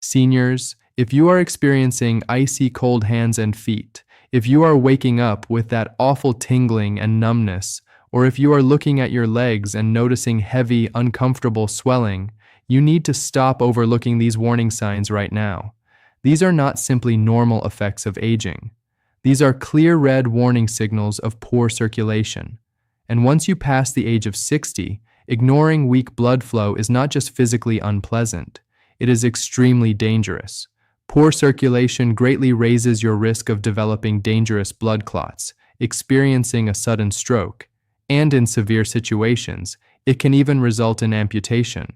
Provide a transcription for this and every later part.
Seniors, if you are experiencing icy cold hands and feet, if you are waking up with that awful tingling and numbness, or if you are looking at your legs and noticing heavy, uncomfortable swelling, you need to stop overlooking these warning signs right now. These are not simply normal effects of aging. These are clear red warning signals of poor circulation. And once you pass the age of 60, ignoring weak blood flow is not just physically unpleasant, it is extremely dangerous. Poor circulation greatly raises your risk of developing dangerous blood clots, experiencing a sudden stroke, and in severe situations, it can even result in amputation.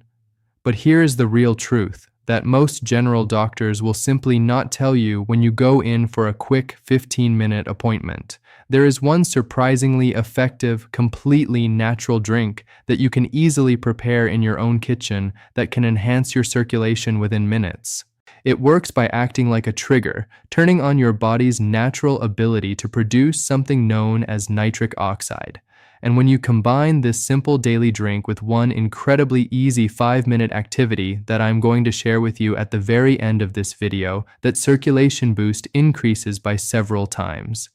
But here is the real truth, that most general doctors will simply not tell you when you go in for a quick 15-minute appointment. There is one surprisingly effective, completely natural drink that you can easily prepare in your own kitchen that can enhance your circulation within minutes. It works by acting like a trigger, turning on your body's natural ability to produce something known as nitric oxide. And when you combine this simple daily drink with one incredibly easy 5-minute activity that I'm going to share with you at the very end of this video, that circulation boost increases by several times.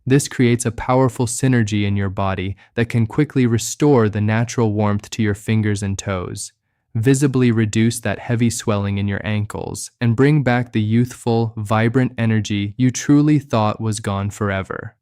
This creates a powerful synergy in your body that can quickly restore the natural warmth to your fingers and toes, visibly reduce that heavy swelling in your ankles, and bring back the youthful, vibrant energy you truly thought was gone forever.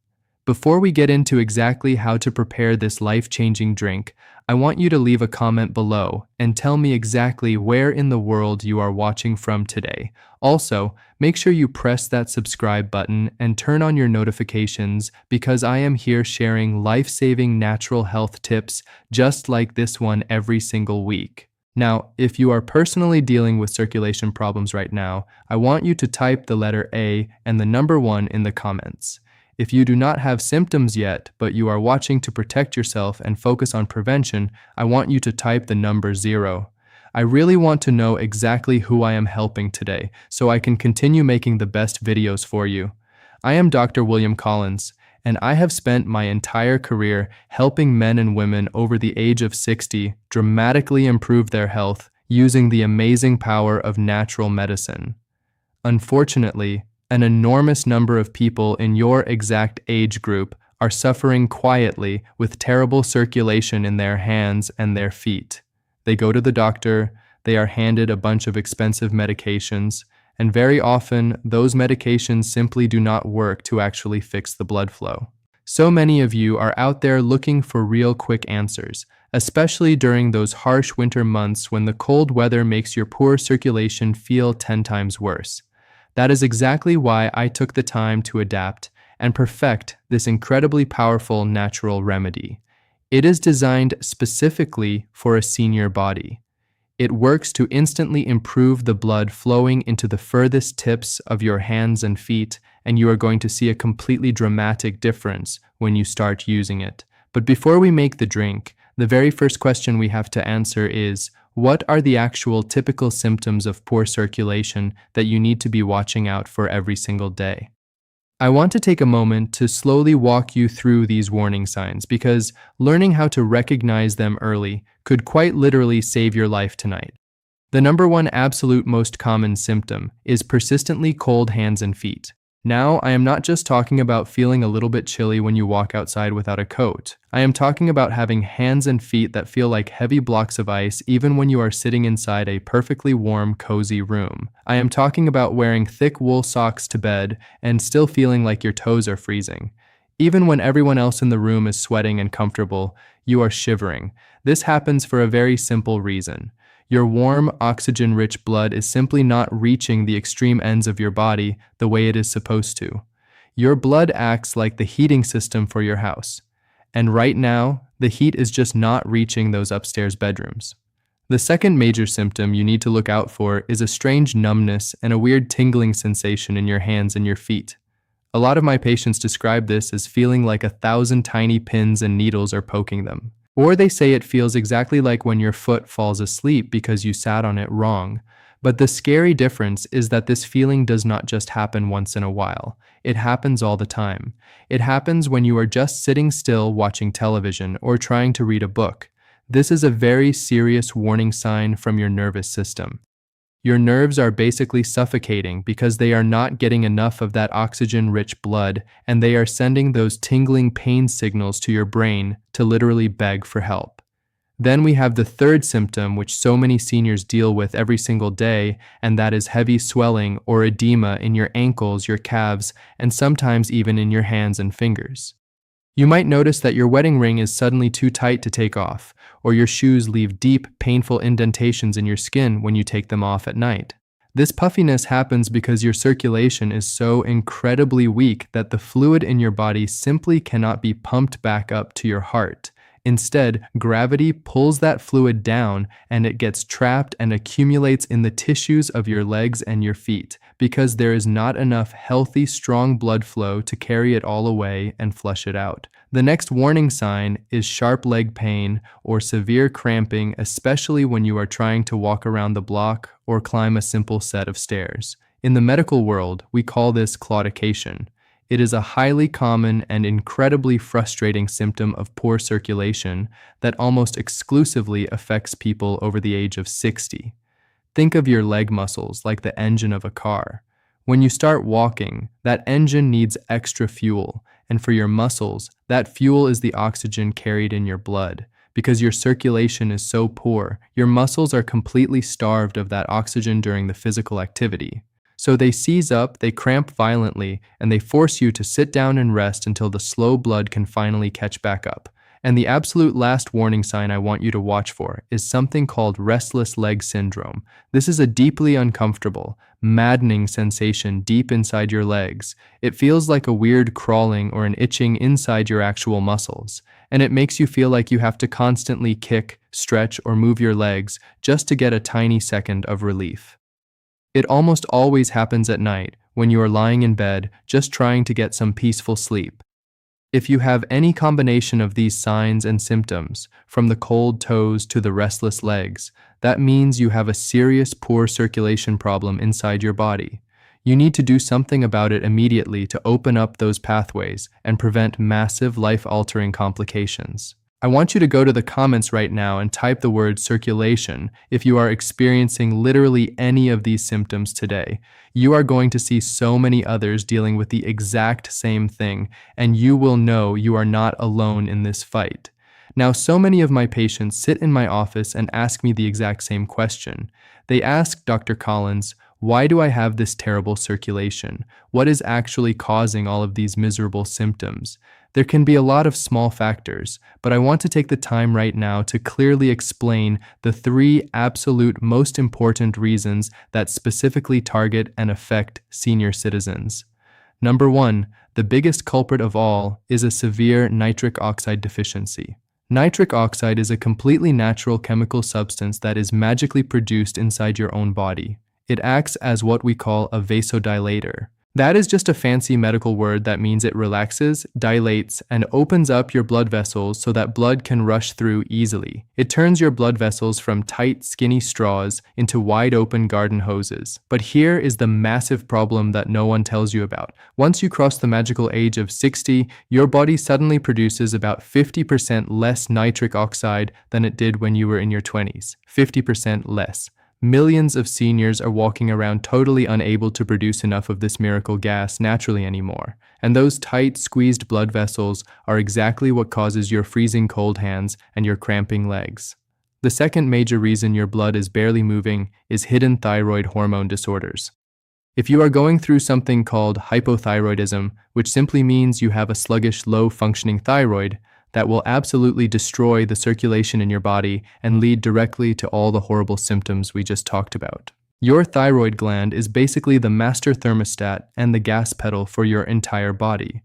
Before we get into exactly how to prepare this life-changing drink, I want you to leave a comment below and tell me exactly where in the world you are watching from today. Also, make sure you press that subscribe button and turn on your notifications because I am here sharing life-saving natural health tips just like this one every single week. Now, if you are personally dealing with circulation problems right now, I want you to type the letter A and the number 1 in the comments. If you do not have symptoms yet, but you are watching to protect yourself and focus on prevention, I want you to type the number 0. I really want to know exactly who I am helping today, so I can continue making the best videos for you. I am Dr. William Collins, and I have spent my entire career helping men and women over the age of 60 dramatically improve their health using the amazing power of natural medicine. Unfortunately, an enormous number of people in your exact age group are suffering quietly with terrible circulation in their hands and their feet. They go to the doctor, they are handed a bunch of expensive medications, and very often those medications simply do not work to actually fix the blood flow. So many of you are out there looking for real quick answers, especially during those harsh winter months when the cold weather makes your poor circulation feel 10 times worse. That is exactly why I took the time to adapt and perfect this incredibly powerful natural remedy. It is designed specifically for a senior body. It works to instantly improve the blood flowing into the furthest tips of your hands and feet, and you are going to see a completely dramatic difference when you start using it. But before we make the drink, the very first question we have to answer is, what are the actual typical symptoms of poor circulation that you need to be watching out for every single day? I want to take a moment to slowly walk you through these warning signs because learning how to recognize them early could quite literally save your life tonight. The number 1 absolute most common symptom is persistently cold hands and feet. Now, I am not just talking about feeling a little bit chilly when you walk outside without a coat. I am talking about having hands and feet that feel like heavy blocks of ice even when you are sitting inside a perfectly warm, cozy room. I am talking about wearing thick wool socks to bed and still feeling like your toes are freezing. Even when everyone else in the room is sweating and comfortable, you are shivering. This happens for a very simple reason. Your warm, oxygen-rich blood is simply not reaching the extreme ends of your body the way it is supposed to. Your blood acts like the heating system for your house. And right now, the heat is just not reaching those upstairs bedrooms. The second major symptom you need to look out for is a strange numbness and a weird tingling sensation in your hands and your feet. A lot of my patients describe this as feeling like 1,000 tiny pins and needles are poking them. Or they say it feels exactly like when your foot falls asleep because you sat on it wrong. But the scary difference is that this feeling does not just happen once in a while. It happens all the time. It happens when you are just sitting still watching television or trying to read a book. This is a very serious warning sign from your nervous system. Your nerves are basically suffocating because they are not getting enough of that oxygen-rich blood, and they are sending those tingling pain signals to your brain to literally beg for help. Then we have the third symptom, which so many seniors deal with every single day, and that is heavy swelling or edema in your ankles, your calves, and sometimes even in your hands and fingers. You might notice that your wedding ring is suddenly too tight to take off, or your shoes leave deep, painful indentations in your skin when you take them off at night. This puffiness happens because your circulation is so incredibly weak that the fluid in your body simply cannot be pumped back up to your heart. Instead, gravity pulls that fluid down and it gets trapped and accumulates in the tissues of your legs and your feet because there is not enough healthy, strong blood flow to carry it all away and flush it out. The next warning sign is sharp leg pain or severe cramping, especially when you are trying to walk around the block or climb a simple set of stairs. In the medical world, we call this claudication. It is a highly common and incredibly frustrating symptom of poor circulation that almost exclusively affects people over the age of 60. Think of your leg muscles like the engine of a car. When you start walking, that engine needs extra fuel, and for your muscles, that fuel is the oxygen carried in your blood. Because your circulation is so poor, your muscles are completely starved of that oxygen during the physical activity. So they seize up, they cramp violently, and they force you to sit down and rest until the slow blood can finally catch back up. And the absolute last warning sign I want you to watch for is something called restless leg syndrome. This is a deeply uncomfortable, maddening sensation deep inside your legs. It feels like a weird crawling or an itching inside your actual muscles, and it makes you feel like you have to constantly kick, stretch, or move your legs just to get a tiny second of relief. It almost always happens at night when you are lying in bed just trying to get some peaceful sleep. If you have any combination of these signs and symptoms, from the cold toes to the restless legs, that means you have a serious poor circulation problem inside your body. You need to do something about it immediately to open up those pathways and prevent massive life-altering complications. I want you to go to the comments right now and type the word circulation if you are experiencing literally any of these symptoms today. You are going to see so many others dealing with the exact same thing, and you will know you are not alone in this fight. Now, so many of my patients sit in my office and ask me the exact same question. They ask Dr. Collins, why do I have this terrible circulation? What is actually causing all of these miserable symptoms? There can be a lot of small factors, but I want to take the time right now to clearly explain the 3 absolute most important reasons that specifically target and affect senior citizens. Number 1, the biggest culprit of all is a severe nitric oxide deficiency. Nitric oxide is a completely natural chemical substance that is magically produced inside your own body. It acts as what we call a vasodilator. That is just a fancy medical word that means it relaxes, dilates, and opens up your blood vessels so that blood can rush through easily. It turns your blood vessels from tight, skinny straws into wide-open garden hoses. But here is the massive problem that no one tells you about. Once you cross the magical age of 60, your body suddenly produces about 50% less nitric oxide than it did when you were in your 20s. 50% less. Millions of seniors are walking around totally unable to produce enough of this miracle gas naturally anymore. And those tight, squeezed blood vessels are exactly what causes your freezing cold hands and your cramping legs. The second major reason your blood is barely moving is hidden thyroid hormone disorders. If you are going through something called hypothyroidism, which simply means you have a sluggish, low-functioning thyroid, that will absolutely destroy the circulation in your body and lead directly to all the horrible symptoms we just talked about. Your thyroid gland is basically the master thermostat and the gas pedal for your entire body.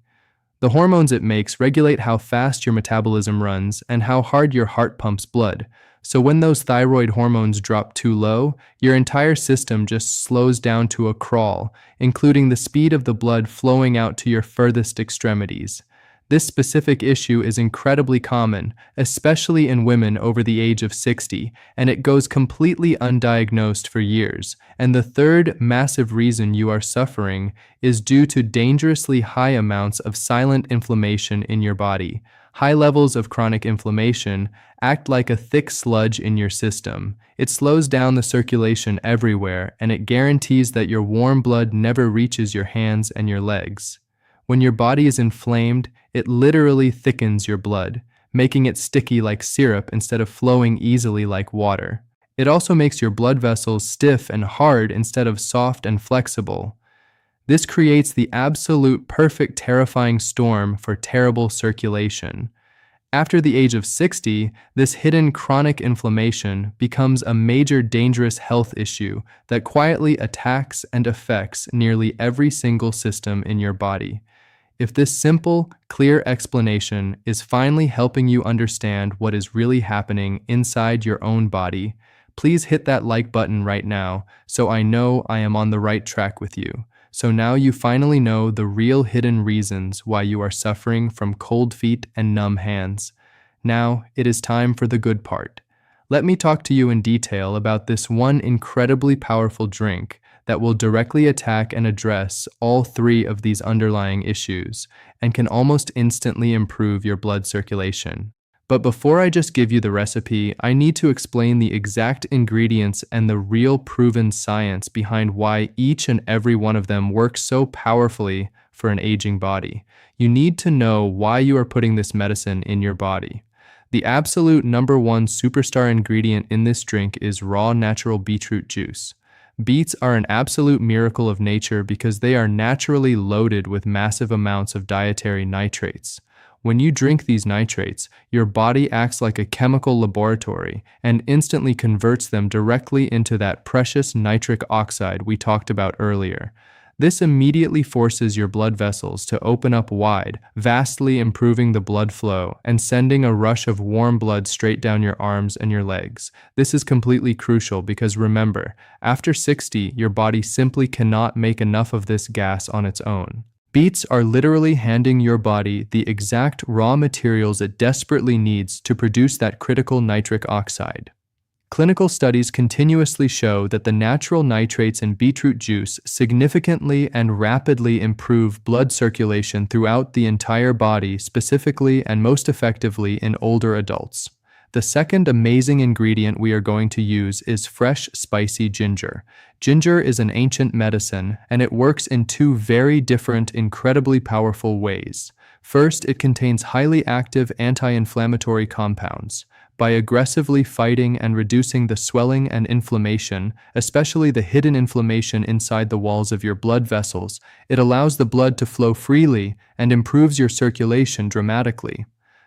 The hormones it makes regulate how fast your metabolism runs and how hard your heart pumps blood. So when those thyroid hormones drop too low, your entire system just slows down to a crawl, including the speed of the blood flowing out to your furthest extremities. This specific issue is incredibly common, especially in women over the age of 60, and it goes completely undiagnosed for years. And the third massive reason you are suffering is due to dangerously high amounts of silent inflammation in your body. High levels of chronic inflammation act like a thick sludge in your system. It slows down the circulation everywhere, and it guarantees that your warm blood never reaches your hands and your legs. When your body is inflamed, it literally thickens your blood, making it sticky like syrup instead of flowing easily like water. It also makes your blood vessels stiff and hard instead of soft and flexible. This creates the absolute perfect terrifying storm for terrible circulation. After the age of 60, this hidden chronic inflammation becomes a major dangerous health issue that quietly attacks and affects nearly every single system in your body. If this simple, clear explanation is finally helping you understand what is really happening inside your own body, please hit that like button right now so I know I am on the right track with you. So now you finally know the real hidden reasons why you are suffering from cold feet and numb hands. Now it is time for the good part. Let me talk to you in detail about this one incredibly powerful drink that will directly attack and address all three of these underlying issues and can almost instantly improve your blood circulation. But before I just give you the recipe, I need to explain the exact ingredients and the real proven science behind why each and every one of them works so powerfully for an aging body. You need to know why you are putting this medicine in your body. The absolute number one superstar ingredient in this drink is raw natural beetroot juice. Beets are an absolute miracle of nature because they are naturally loaded with massive amounts of dietary nitrates. When you drink these nitrates, your body acts like a chemical laboratory and instantly converts them directly into that precious nitric oxide we talked about earlier. This immediately forces your blood vessels to open up wide, vastly improving the blood flow and sending a rush of warm blood straight down your arms and your legs. This is completely crucial because remember, after 60, your body simply cannot make enough of this gas on its own. Beets are literally handing your body the exact raw materials it desperately needs to produce that critical nitric oxide. Clinical studies continuously show that the natural nitrates in beetroot juice significantly and rapidly improve blood circulation throughout the entire body, specifically and most effectively in older adults. The second amazing ingredient we are going to use is fresh, spicy ginger. Ginger is an ancient medicine, and it works in two very different, incredibly powerful ways. First, it contains highly active anti-inflammatory compounds. By aggressively fighting and reducing the swelling and inflammation, especially the hidden inflammation inside the walls of your blood vessels, it allows the blood to flow freely and improves your circulation dramatically.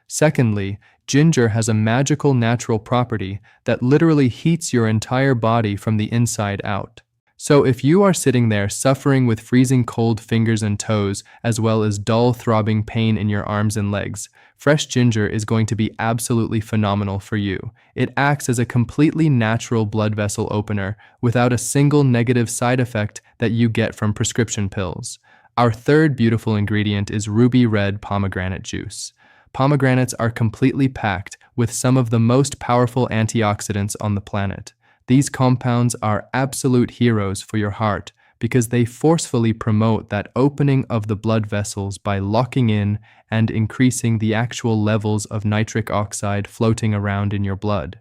Secondly, ginger has a magical natural property that literally heats your entire body from the inside out. So if you are sitting there suffering with freezing cold fingers and toes, as well as dull throbbing pain in your arms and legs, fresh ginger is going to be absolutely phenomenal for you. It acts as a completely natural blood vessel opener without a single negative side effect that you get from prescription pills. Our third beautiful ingredient is ruby red pomegranate juice. Pomegranates are completely packed with some of the most powerful antioxidants on the planet. These compounds are absolute heroes for your heart because they forcefully promote that opening of the blood vessels by locking in and increasing the actual levels of nitric oxide floating around in your blood.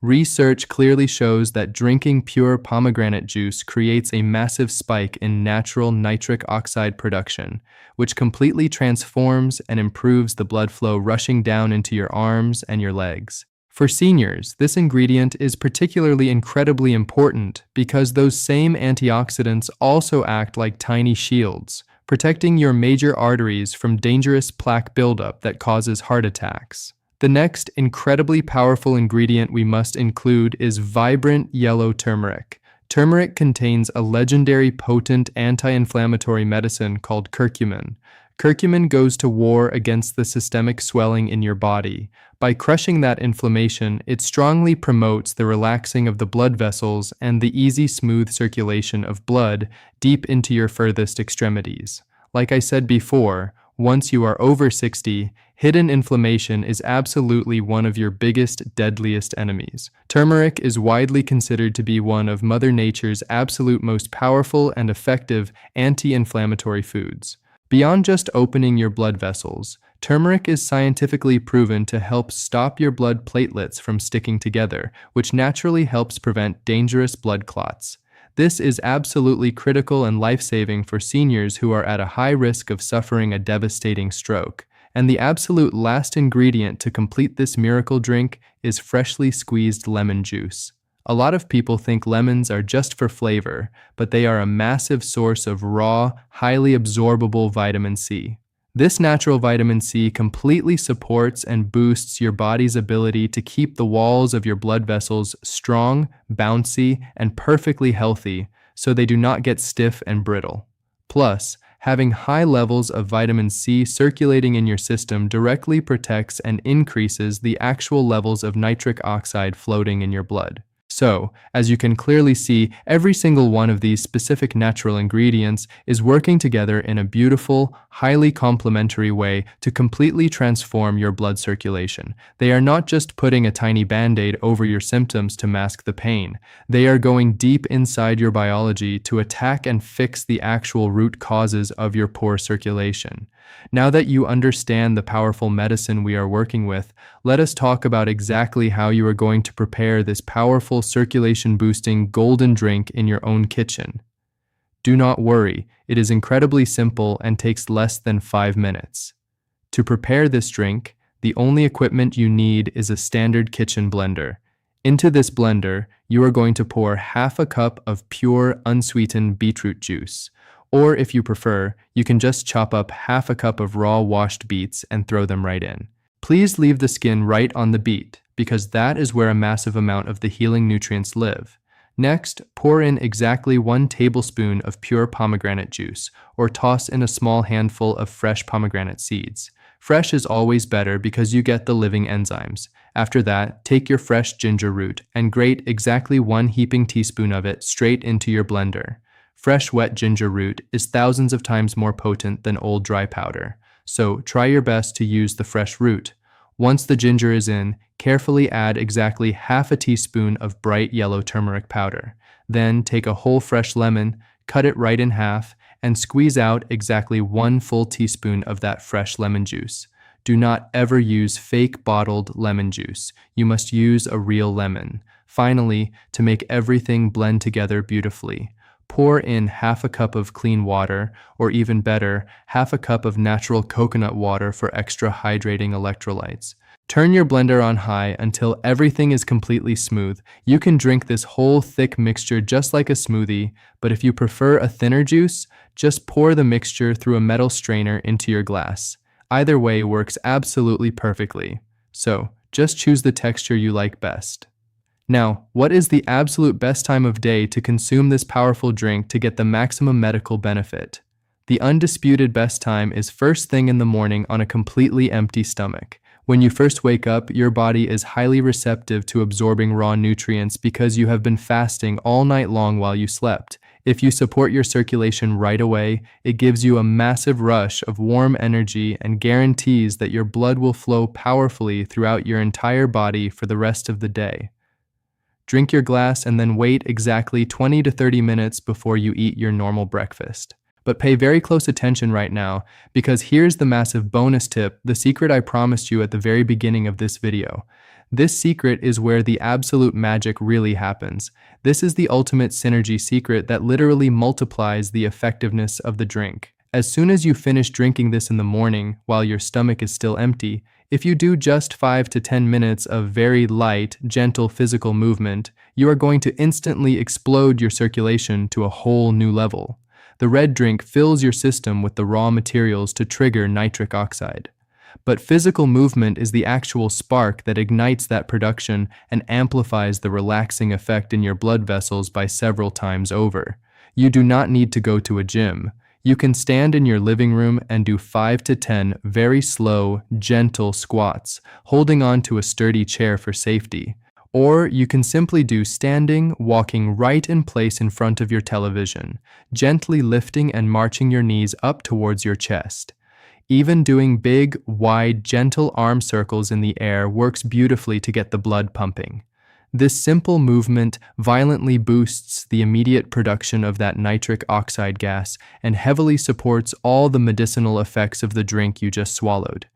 Research clearly shows that drinking pure pomegranate juice creates a massive spike in natural nitric oxide production, which completely transforms and improves the blood flow rushing down into your arms and your legs. For seniors, this ingredient is particularly incredibly important because those same antioxidants also act like tiny shields, protecting your major arteries from dangerous plaque buildup that causes heart attacks. The next incredibly powerful ingredient we must include is vibrant yellow turmeric. Turmeric contains a legendary potent anti-inflammatory medicine called curcumin. Curcumin goes to war against the systemic swelling in your body. By crushing that inflammation, it strongly promotes the relaxing of the blood vessels and the easy, smooth circulation of blood deep into your furthest extremities. Like I said before, once you are over 60, hidden inflammation is absolutely one of your biggest, deadliest enemies. Turmeric is widely considered to be one of Mother Nature's absolute most powerful and effective anti-inflammatory foods. Beyond just opening your blood vessels, Turmeric is scientifically proven to help stop your blood platelets from sticking together, which naturally helps prevent dangerous blood clots. This is absolutely critical and life-saving for seniors who are at a high risk of suffering a devastating stroke. And the absolute last ingredient to complete this miracle drink is freshly squeezed lemon juice. A lot of people think lemons are just for flavor, but they are a massive source of raw, highly absorbable vitamin C. This natural vitamin C completely supports and boosts your body's ability to keep the walls of your blood vessels strong, bouncy, and perfectly healthy so they do not get stiff and brittle. Plus, having high levels of vitamin C circulating in your system directly protects and increases the actual levels of nitric oxide floating in your blood. So, as you can clearly see, every single one of these specific natural ingredients is working together in a beautiful, highly complementary way to completely transform your blood circulation. They are not just putting a tiny band-aid over your symptoms to mask the pain. They are going deep inside your biology to attack and fix the actual root causes of your poor circulation. Now that you understand the powerful medicine we are working with, let us talk about exactly how you are going to prepare this powerful circulation-boosting golden drink in your own kitchen. Do not worry, it is incredibly simple and takes less than 5 minutes. To prepare this drink, the only equipment you need is a standard kitchen blender. Into this blender, you are going to pour half a cup of pure, unsweetened beetroot juice. Or if you prefer, you can just chop up half a cup of raw washed beets and throw them right in. Please leave the skin right on the beet, because that is where a massive amount of the healing nutrients live. Next, pour in exactly 1 tablespoon of pure pomegranate juice, or toss in a small handful of fresh pomegranate seeds. Fresh is always better because you get the living enzymes. After that, take your fresh ginger root and grate exactly 1 heaping teaspoon of it straight into your blender. Fresh wet ginger root is thousands of times more potent than old dry powder, so try your best to use the fresh root. Once the ginger is in, carefully add exactly half a teaspoon of bright yellow turmeric powder. Then take a whole fresh lemon, cut it right in half, and squeeze out exactly 1 full teaspoon of that fresh lemon juice. Do not ever use fake bottled lemon juice. You must use a real lemon. Finally, to make everything blend together beautifully, pour in half a cup of clean water, or even better, half a cup of natural coconut water for extra hydrating electrolytes. Turn your blender on high until everything is completely smooth. You can drink this whole thick mixture just like a smoothie, but if you prefer a thinner juice, just pour the mixture through a metal strainer into your glass. Either way works absolutely perfectly. So, just choose the texture you like best. Now, what is the absolute best time of day to consume this powerful drink to get the maximum medical benefit? The undisputed best time is first thing in the morning on a completely empty stomach. When you first wake up, your body is highly receptive to absorbing raw nutrients because you have been fasting all night long while you slept. If you support your circulation right away, it gives you a massive rush of warm energy and guarantees that your blood will flow powerfully throughout your entire body for the rest of the day. Drink your glass and then wait exactly 20 to 30 minutes before you eat your normal breakfast. But pay very close attention right now, because here's the massive bonus tip, the secret I promised you at the very beginning of this video. This secret is where the absolute magic really happens. This is the ultimate synergy secret that literally multiplies the effectiveness of the drink. As soon as you finish drinking this in the morning while your stomach is still empty, if you do just 5 to 10 minutes of very light, gentle physical movement, you are going to instantly explode your circulation to a whole new level. The red drink fills your system with the raw materials to trigger nitric oxide. But physical movement is the actual spark that ignites that production and amplifies the relaxing effect in your blood vessels by several times over. You do not need to go to a gym. You can stand in your living room and do 5 to 10 very slow, gentle squats, holding on to a sturdy chair for safety. Or you can simply do standing, walking right in place in front of your television, gently lifting and marching your knees up towards your chest. Even doing big, wide, gentle arm circles in the air works beautifully to get the blood pumping. This simple movement violently boosts the immediate production of that nitric oxide gas and heavily supports all the medicinal effects of the drink you just swallowed.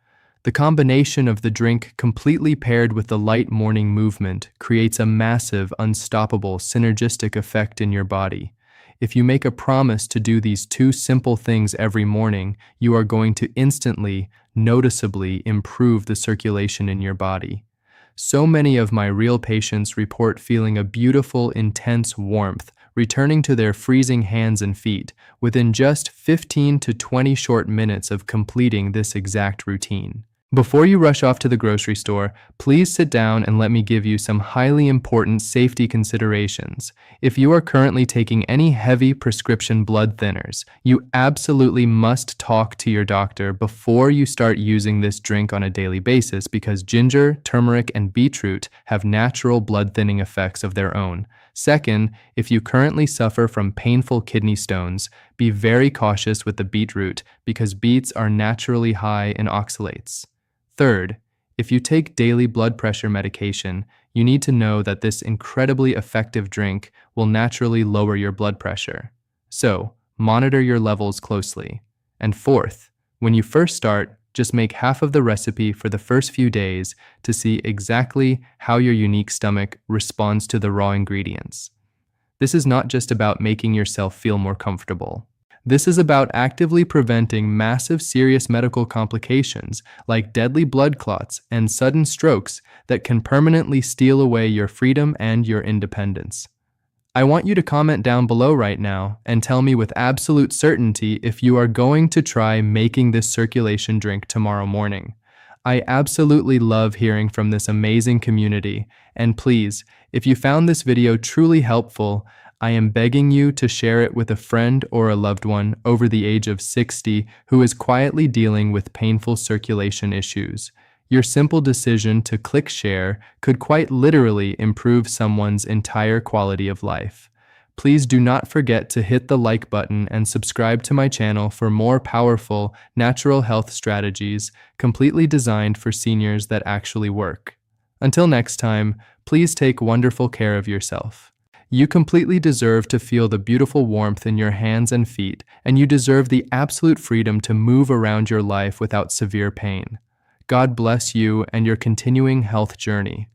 The combination of the drink completely paired with the light morning movement creates a massive, unstoppable, synergistic effect in your body. If you make a promise to do these two simple things every morning, you are going to instantly, noticeably improve the circulation in your body. So many of my real patients report feeling a beautiful, intense warmth returning to their freezing hands and feet within just 15 to 20 short minutes of completing this exact routine. Before you rush off to the grocery store, please sit down and let me give you some highly important safety considerations. If you are currently taking any heavy prescription blood thinners, you absolutely must talk to your doctor before you start using this drink on a daily basis because ginger, turmeric, and beetroot have natural blood thinning effects of their own. Second, if you currently suffer from painful kidney stones, be very cautious with the beetroot because beets are naturally high in oxalates. Third, if you take daily blood pressure medication, you need to know that this incredibly effective drink will naturally lower your blood pressure. So, monitor your levels closely. And fourth, when you first start, just make half of the recipe for the first few days to see exactly how your unique stomach responds to the raw ingredients. This is not just about making yourself feel more comfortable. This is about actively preventing massive serious medical complications like deadly blood clots and sudden strokes that can permanently steal away your freedom and your independence. I want you to comment down below right now and tell me with absolute certainty if you are going to try making this circulation drink tomorrow morning. I absolutely love hearing from this amazing community, and please, if you found this video truly helpful, I am begging you to share it with a friend or a loved one over the age of 60 who is quietly dealing with painful circulation issues. Your simple decision to click share could quite literally improve someone's entire quality of life. Please do not forget to hit the like button and subscribe to my channel for more powerful, natural health strategies completely designed for seniors that actually work. Until next time, please take wonderful care of yourself. You completely deserve to feel the beautiful warmth in your hands and feet, and you deserve the absolute freedom to move around your life without severe pain. God bless you and your continuing health journey.